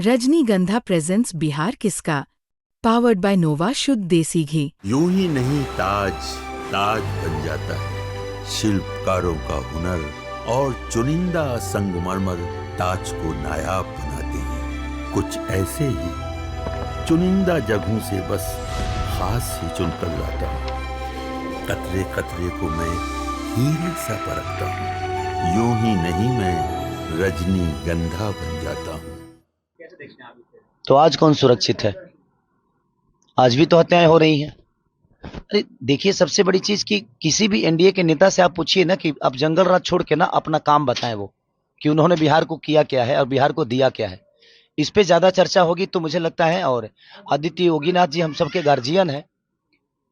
रजनीगंधा प्रेजेंट्स बिहार किसका, powered by नोवा शुद्ध देसी घी। यूं ही नहीं ताज ताज बन जाता है, शिल्पकारों का हुनर और चुनिंदा संगमरमर ताज को नायाब बनाते हैं। कुछ ऐसे ही चुनिंदा जगहों से बस खास ही चुनकर लाता हूँ। कतरे कतरे को मैं हीरे सा परखता हूँ। यूं ही नहीं मैं रजनीगंधा बन जाता हूँ। तो आज कौन सुरक्षित है? आज भी तो हत्याएं हो रही हैं। अरे देखिए, सबसे बड़ी चीज कि किसी भी एनडीए के नेता से आप पूछिए ना कि आप जंगल राज छोड़ के ना अपना काम बताएं, वो कि उन्होंने बिहार को किया क्या है और बिहार को दिया क्या है। इस पे ज्यादा चर्चा होगी तो मुझे लगता है। और आदित्य योगीनाथ जी हम सबके गार्जियन हैं,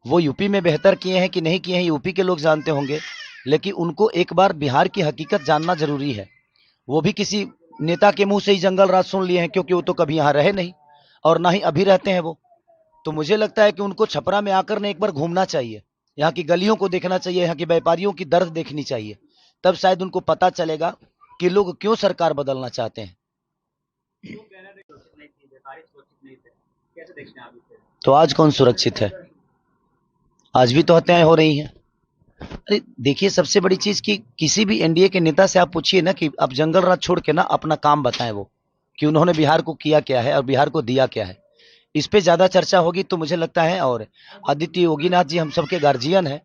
वो यूपी में बेहतर किए हैं कि नहीं किए हैं यूपी के लोग जानते होंगे, लेकिन उनको एक बार बिहार की हकीकत जानना जरूरी है। वो भी किसी नेता के मुंह से ही जंगल राज सुन लिए हैं, क्योंकि वो तो कभी यहाँ रहे नहीं और ना ही अभी रहते हैं वो। तो मुझे लगता है कि उनको छपरा में आकर ने एक बार घूमना चाहिए, यहाँ की गलियों को देखना चाहिए, यहाँ के व्यापारियों की दर्द देखनी चाहिए। तब शायद उनको पता चलेगा कि लोग क्यों सरकार बदलना चाहते हैं। तो आज कौन सुरक्षित है? आज भी तो हत्याएं हो रही हैं। अरे देखिए, सबसे बड़ी चीज कि किसी भी एनडीए के नेता से आप पूछिए ना कि आप जंगल राज छोड़ के ना अपना काम बताएं, वो कि उन्होंने बिहार को किया क्या है और बिहार को दिया क्या है। इस पे ज्यादा चर्चा होगी तो मुझे लगता है। और आदित्य योगीनाथ जी हम सबके गार्जियन हैं,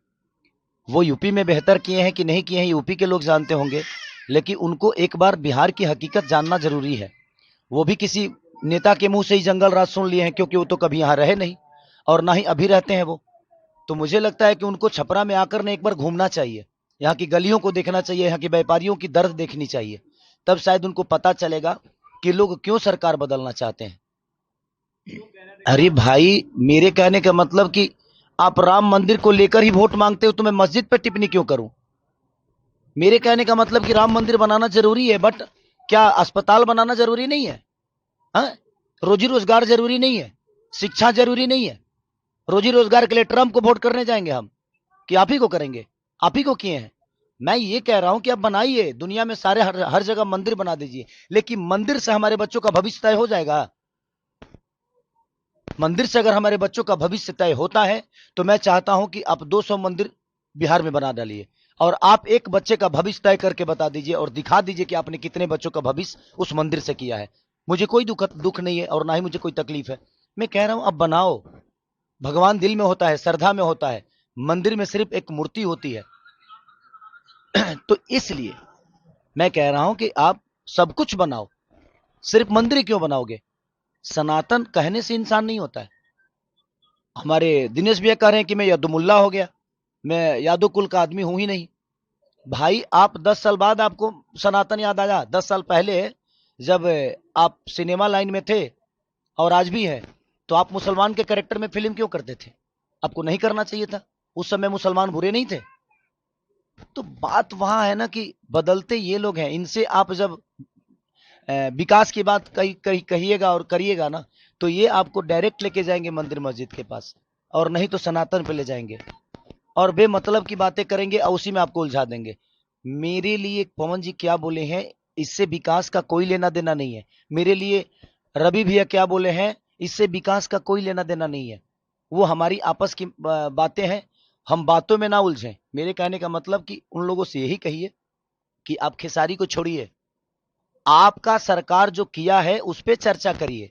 वो यूपी में बेहतर किए हैं कि नहीं किए हैं यूपी के लोग जानते होंगे, लेकिन उनको एक बार बिहार की हकीकत जानना जरूरी है। वो भी किसी नेता के मुंह से ही जंगल राज सुन लिए हैं, क्योंकि वो तो कभी यहाँ रहे नहीं और ना ही अभी रहते हैं वो। तो मुझे लगता है कि उनको छपरा में आकर ने एक बार घूमना चाहिए, यहाँ की गलियों को देखना चाहिए, यहाँ के व्यापारियों की दर्द देखनी चाहिए। तब शायद उनको पता चलेगा कि लोग क्यों सरकार बदलना चाहते हैं। अरे भाई, मेरे कहने का मतलब कि आप राम मंदिर को लेकर ही वोट मांगते हो तो मैं मस्जिद पर टिप्पणी क्यों करूं? मेरे कहने का मतलब कि राम मंदिर बनाना जरूरी है, बट क्या अस्पताल बनाना जरूरी नहीं है? हाँ? रोजी रोजगार जरूरी नहीं है? शिक्षा जरूरी नहीं है? रोजी रोजगार के लिए ट्रम्प को वोट करने जाएंगे हम कि आप ही को करेंगे? आप ही को किए हैं। मैं ये कह रहा हूं कि आप बनाइए, दुनिया में सारे हर जगह मंदिर बना दीजिए, लेकिन मंदिर से हमारे बच्चों का भविष्य तय हो जाएगा? मंदिर से अगर हमारे बच्चों का भविष्य तय होता है तो मैं चाहता हूं कि आप 200 मंदिर बिहार में बना डालिए और आप एक बच्चे का भविष्य तय करके बता दीजिए और दिखा दीजिए कि आपने कितने बच्चों का भविष्य उस मंदिर से किया है। मुझे कोई दुख नहीं है और ना ही मुझे कोई तकलीफ है। मैं कह रहा हूं अब बनाओ। भगवान दिल में होता है, श्रद्धा में होता है, मंदिर में सिर्फ एक मूर्ति होती है। तो इसलिए मैं कह रहा हूं कि आप सब कुछ बनाओ, सिर्फ मंदिर क्यों बनाओगे? सनातन कहने से इंसान नहीं होता है। हमारे दिनेश भैया कह रहे हैं कि मैं यदुमुल्ला हो गया, मैं यादव कुल का आदमी हूं ही नहीं। भाई, आप 10 साल बाद आपको सनातन याद आया? 10 साल पहले जब आप सिनेमा लाइन में थे और आज भी है, तो आप मुसलमान के कैरेक्टर में फिल्म क्यों करते थे? आपको नहीं करना चाहिए था। उस समय मुसलमान बुरे नहीं थे। तो बात वहां है ना कि बदलते ये लोग हैं। इनसे आप जब विकास की बात कहिएगा और करिएगा ना, तो ये आपको डायरेक्ट लेके जाएंगे मंदिर मस्जिद के पास, और नहीं तो सनातन पे ले जाएंगे और बेमतलब की बातें करेंगे और उसी में आपको उलझा देंगे। मेरे लिए पवन जी क्या बोले हैं, इससे विकास का कोई लेना देना नहीं है। मेरे लिए रवि भैया क्या बोले हैं, इससे विकास का कोई लेना देना नहीं है। वो हमारी आपस की बातें हैं, हम बातों में ना उलझें। मेरे कहने का मतलब कि उन लोगों से यही कहिए कि आप खेसारी को छोड़िए, आपका सरकार जो किया है उस पे चर्चा करिए,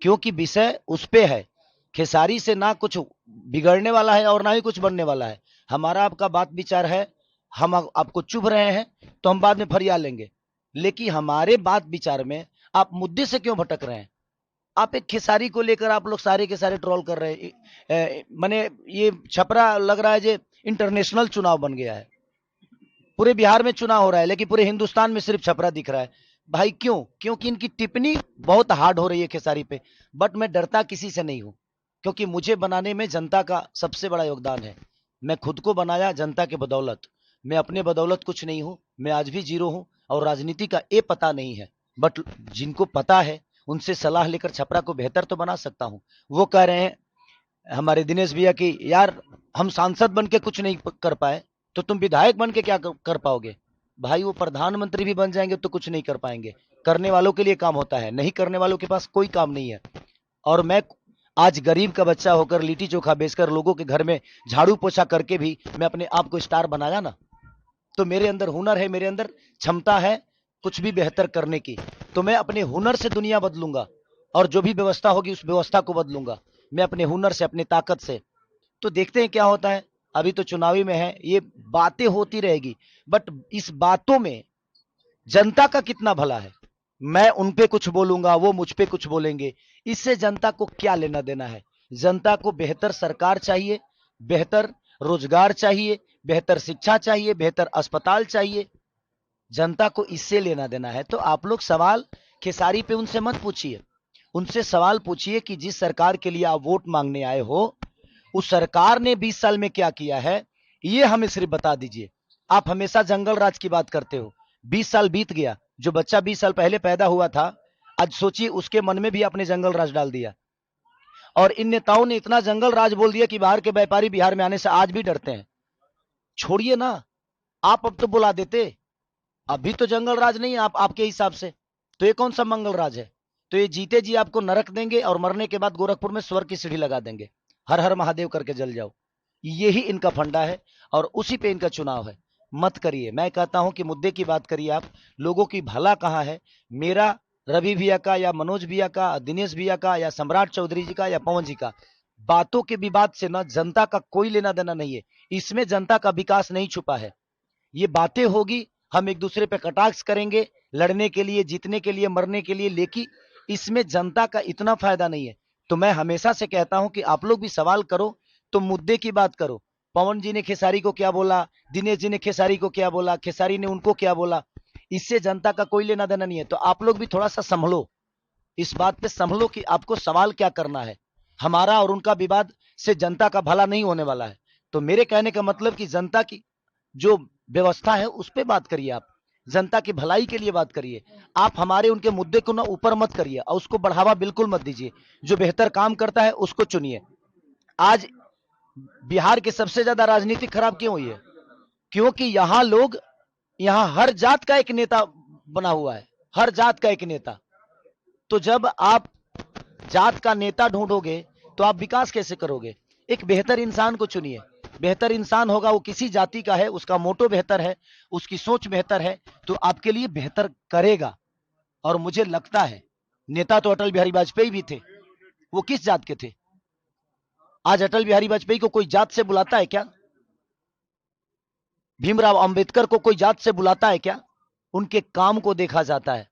क्योंकि विषय उस पे है। खेसारी से ना कुछ बिगड़ने वाला है और ना ही कुछ बनने वाला है। हमारा आपका बात विचार है, हम आपको चुभ रहे हैं तो हम बाद में फरिया लेंगे, लेकिन हमारे बात विचार में आप मुद्दे से क्यों भटक रहे हैं? आप एक खेसारी को लेकर आप लोग सारे के सारे ट्रोल कर रहे हैं। माने ये छपरा लग रहा है जो इंटरनेशनल चुनाव बन गया है। पूरे बिहार में चुनाव हो रहा है लेकिन पूरे हिंदुस्तान में सिर्फ छपरा दिख रहा है। भाई क्यों? क्योंकि इनकी टिप्पणी बहुत हार्ड हो रही है खेसारी पे। बट मैं डरता किसी से नहीं हूं, क्योंकि मुझे बनाने में जनता का सबसे बड़ा योगदान है। मैं खुद को बनाया जनता के बदौलत, मैं अपने बदौलत कुछ नहीं हूं। मैं आज भी जीरो हूं और राजनीति का ये पता नहीं है, बट जिनको पता है उनसे सलाह लेकर छपरा को बेहतर तो बना सकता हूं। वो कह रहे हैं हमारे दिनेश भैया की, यार हम सांसद बन के कुछ नहीं कर पाए तो तुम विधायक बन के क्या कर पाओगे? भाई वो प्रधानमंत्री भी बन जाएंगे तो कुछ नहीं कर पाएंगे। करने वालों के लिए काम होता है, नहीं करने वालों के पास कोई काम नहीं है। और मैं आज गरीब का बच्चा होकर लिट्टी चोखा बेचकर लोगों के घर में झाड़ू पोछा करके भी मैं अपने आप को स्टार बनाया ना, तो मेरे अंदर हुनर है, मेरे अंदर क्षमता है कुछ भी बेहतर करने की। तो मैं अपने हुनर से दुनिया बदलूंगा और जो भी व्यवस्था होगी उस व्यवस्था को बदलूंगा मैं अपने हुनर से, अपनी ताकत से। तो देखते हैं क्या होता है। अभी तो चुनावी में है, ये बातें होती रहेगी, बट इस बातों में जनता का कितना भला है। मैं उन पे कुछ बोलूंगा, वो मुझ पे कुछ बोलेंगे, इससे जनता को क्या लेना देना है। जनता को बेहतर सरकार चाहिए, बेहतर रोजगार चाहिए, बेहतर शिक्षा चाहिए, बेहतर अस्पताल चाहिए। जनता को इससे लेना देना है। तो आप लोग सवाल खेसारी पे उनसे मत पूछिए, उनसे सवाल पूछिए कि जिस सरकार के लिए आप वोट मांगने आए हो उस सरकार ने 20 साल में क्या किया है, ये हमें सिर्फ बता दीजिए। आप हमेशा जंगल राज की बात करते हो, 20 साल बीत गया, जो बच्चा 20 साल पहले पैदा हुआ था आज सोचिए उसके मन में भी आपने जंगल राज डाल दिया। और इन नेताओं ने इतना जंगल राज बोल दिया कि बाहर के व्यापारी बिहार में आने से आज भी डरते हैं। छोड़िए ना, आप अब तो बुला देते, अभी तो जंगल राज नहीं है आप आपके हिसाब से, तो ये कौन सा मंगल राज है। तो ये जीते जी आपको नरक देंगे और मरने के बाद गोरखपुर में स्वर्ग की सीढ़ी लगा देंगे, हर हर महादेव करके जल जाओ। यही इनका फंडा है और उसी पे इनका चुनाव है। मत करिए, मैं कहता हूं कि मुद्दे की बात करिए आप। लोगों की भला कहां है, मेरा, रवि भैया का या मनोज भैया का, दिनेश भैया का या सम्राट चौधरी जी का या पवन जी का, बातों के विवाद से ना जनता का कोई लेना देना नहीं है। इसमें जनता का विकास नहीं छुपा है। ये बातें होगी, हम एक दूसरे पे कटाक्ष करेंगे लड़ने के लिए, जीतने के लिए, मरने के लिए, लेकिन इसमें जनता का इतना फायदा नहीं है। तो मैं हमेशा से कहता हूं कि आप लोग भी सवाल करो तो मुद्दे की बात करो। पवन जी ने खेसारी को क्या बोला, दिनेश जी ने खेसारी को क्या बोला, खेसारी ने उनको क्या बोला, इससे जनता का कोई लेना देना नहीं है। तो आप लोग भी थोड़ा सा संभलो, इस बात पे संभलो कि आपको सवाल क्या करना है। हमारा और उनका विवाद से जनता का भला नहीं होने वाला है। तो मेरे कहने का मतलब कि जनता की जो व्यवस्था है उस पर बात करिए, आप जनता की भलाई के लिए बात करिए। आप हमारे उनके मुद्दे को ना ऊपर मत करिए और उसको बढ़ावा बिल्कुल मत दीजिए। जो बेहतर काम करता है उसको चुनिए। आज बिहार की सबसे ज्यादा राजनीति खराब क्यों हुई है, क्योंकि यहां लोग, यहां हर जात का एक नेता बना हुआ है, हर जात का एक नेता। तो जब आप जात का नेता ढूंढोगे तो आप विकास कैसे करोगे। एक बेहतर इंसान को चुनिए, बेहतर इंसान होगा, वो किसी जाति का है, उसका मोटो बेहतर है, उसकी सोच बेहतर है, तो आपके लिए बेहतर करेगा। और मुझे लगता है नेता तो अटल बिहारी वाजपेयी भी थे, वो किस जात के थे। आज अटल बिहारी वाजपेयी को कोई जात से बुलाता है क्या, भीमराव अंबेडकर को कोई जात से बुलाता है क्या, उनके काम को देखा जाता है।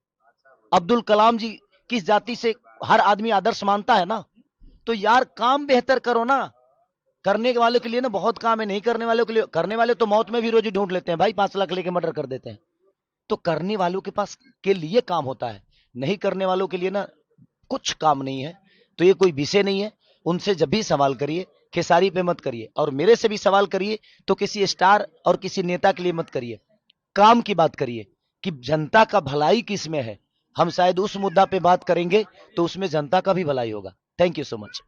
अब्दुल कलाम जी किस जाति से हर आदमी आदर्श मानता है ना। तो यार काम बेहतर करो ना, करने वाले के लिए ना बहुत काम है, नहीं करने वालों के लिए, करने वाले तो मौत में भी रोजी ढूंढ लेते हैं भाई, 5 लाख लेके मर्डर कर देते हैं। तो करने वालों के पास के लिए काम होता है, नहीं करने वालों के लिए ना कुछ काम नहीं है। तो ये कोई विषय नहीं है। उनसे जब भी सवाल करिए खेसारी पे मत करिए, और मेरे से भी सवाल करिए तो किसी स्टार और किसी नेता के लिए मत करिए, काम की बात करिए कि जनता का भलाई किस में है। हम शायद उस मुद्दा पे बात करेंगे तो उसमें जनता का भी भलाई होगा। Thank you so much.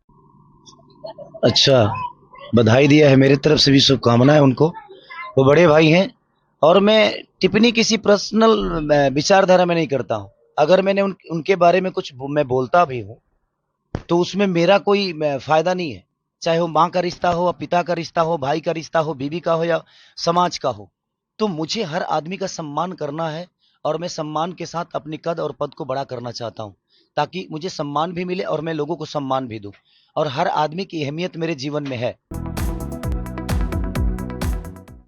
अच्छा, बधाई दिया है, मेरे तरफ से भी शुभकामनाएं उनको, वो बड़े भाई हैं। और मैं टिप्पणी किसी पर्सनल विचारधारा में नहीं करता हूं। अगर मैंने उनके बारे में कुछ मैं बोलता भी हूं तो उसमें मेरा कोई फायदा नहीं है, चाहे वो माँ का रिश्ता हो, पिता का रिश्ता हो, भाई का रिश्ता हो, बीवी का हो या समाज का हो। तो मुझे हर आदमी का सम्मान करना है और मैं सम्मान के साथ अपनी कद और पद को बड़ा करना चाहता हूं, ताकि मुझे सम्मान भी मिले और मैं लोगों को सम्मान भी दूं। और हर आदमी की अहमियत मेरे जीवन में है।